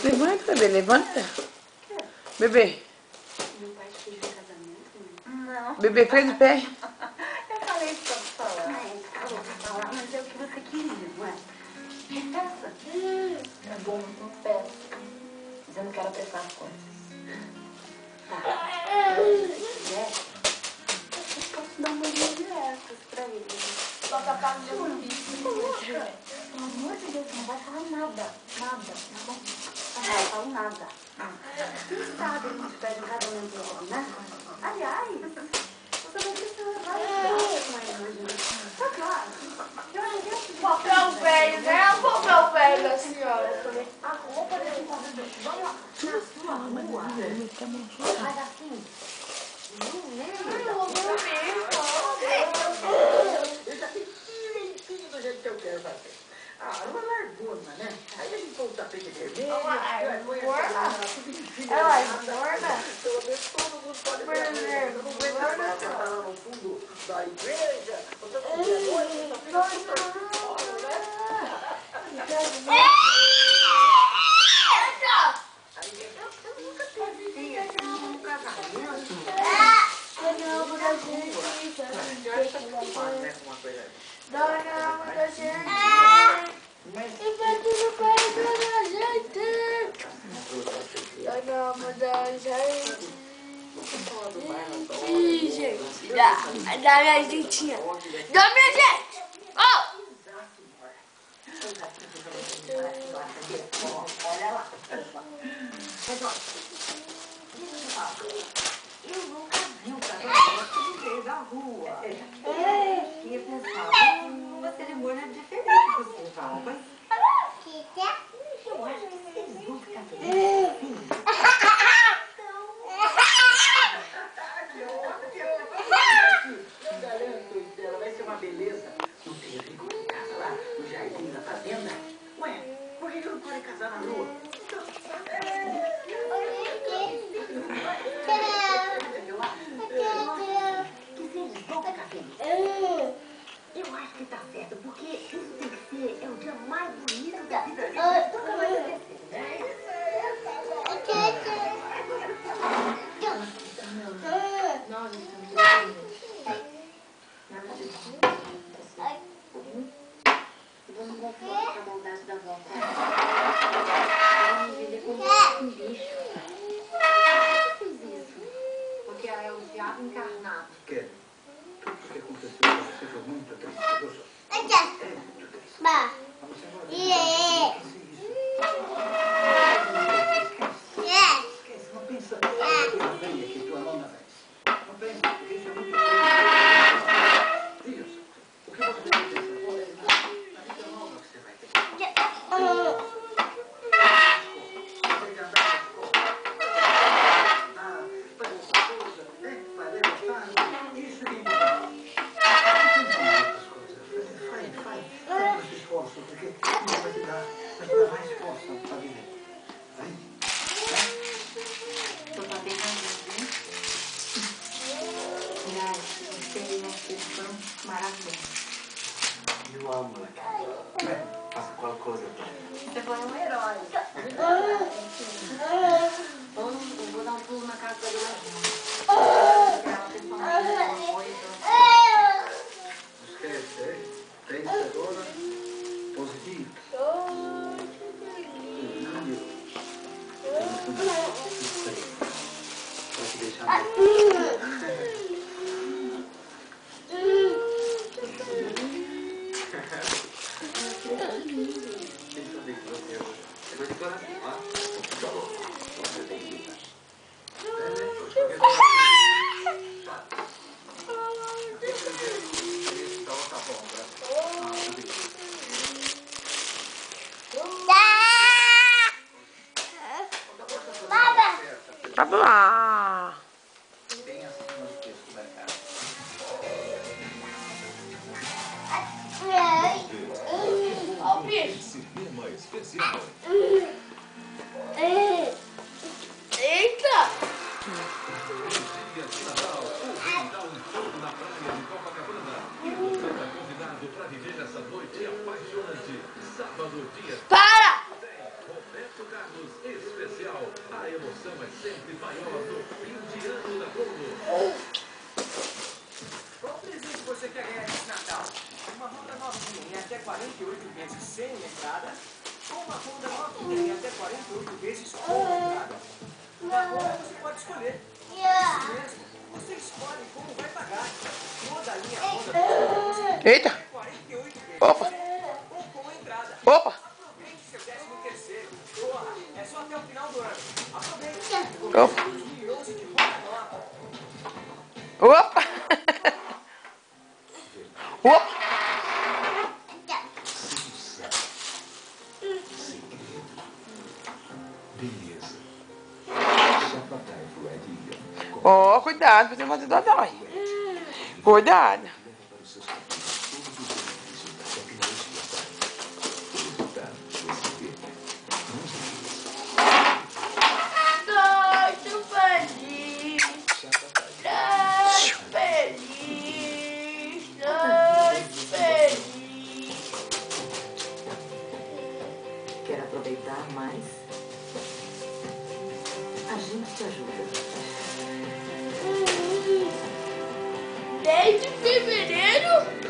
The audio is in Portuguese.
Levanta, bebê, levanta. Bebê. Meu pai te pediu em casamento? Não. Bebê, fica de pé. Eu falei isso pra falar. Falou pra falar, mas é o que você queria, não é? Peça. É bom, não peça. Dizendo que era prestar as contas. Tá. Se quiser, eu posso dar umas indiretas pra ele. Só tá pagando um bicho. Pelo amor de Deus, não vai falar nada. Nada, tá bom? Não vai falar nada. Quem sabe a gente pede um casamento logo, né? Aliás, você vai precisar levar com ele hoje, né? Tá claro. Papel velho, né? O papel velho da senhora. A roupa desse convite. Vamos lá. Na sua rua. Mas assim, não lembra? Eu vou dormir. Eu já fiz direitinho do jeito que eu quero fazer. Ah, uma largona, né? Aí a gente põe o tapete vermelho. É largona? Pelo menos todo mundo pode ver. Eu não aguento mais sentar lá no fundo da igreja. Você não vê a noite, só fica super fora, né? Aí eu nunca pensei assim num casamento. Dona Alma da gente. Eu acho que tá acostumado, né, com uma coisa. Dona Alma da gente. Mas... E vai tudo para toda a gente. Dona Alma da gente. Ih, gente. Da minha gentinha. Da minha gente. Oh! Olha lá. Mas olha, eu nunca vi um casamento de meio da rua. Eu pensava que uma cerimônia diferente do festival, mas eu acho que vocês vão ficar felizes assim. Eu garanto, Estela, vai ser uma beleza. Não tem a ver com a casa lá, no jardim da fazenda? Ué, por que eu não pode casar na rua? Eu acho que tá certo, porque isso tem que ser, é o dia mais bonito da vida da gente. Nunca vai esquecer, né? Nós estamos vamos conforme com a maldade da avó. Vamos viver como um bicho. Por que você fez isso? Porque é o diabo encarnado. Tudo que aconteceu com você foi muito triste, eu sou. É muito triste. Bah. Vamos embora. Esquece, não pensa. Vem aqui, tua mão na vez. Não pensa, porque isso é muito triste. Isso. O que você tem que pensar? Na vida nova que você vai ter. Porque isso vai te dar mais força para viver. Vai. Tô bem na vida, hein? Aliás, você e minha filha foram maravilhosos. Eu amo, moleque. Faça qualquer coisa. Você foi um herói. Eu vou dar um pulo na casa da Dona Esquece, hein? Vencedora, positivo. Vai te deixar Quem sabia que você chegou de coração, ó. Tá bom. Você tem que ir. Vamos lá. Bem assim nos preços do mercado. Ó o bicho. Cinema especial. Eita. Dias de Natal, ou dá um show na praia de Copacabana. E você está convidado para viver essa noite apaixonante. Sábado, dia... Para! Roberto Carlos especial. A emoção é sempre maior no fim de ano da Globo. Qual presente você quer ganhar esse Natal? Uma Honda novinha em até 48 vezes sem entrada? Ou uma Honda novinha em até 48 vezes com entrada? Agora você pode escolher. Isso mesmo. Você escolhe como vai pagar. Toda a linha Honda Eita. até 48 vezes. Opa. Ou com entrada. Opa. Aproveite seu 13º. Porra, é só até o final do ano. Aproveite. Opa. 2011 de Honda nova. Opa. Opa. Beleza. Chapatay Fred Ian. Ó, cuidado pra você não fazer dodói. Cuidado. Leva para os seus computadores todos os benefícios da tecnologia. O resultado você vê. Muito feliz, Chapatay. muito feliz. Quer aproveitar mais? A gente te ajuda. Desde fevereiro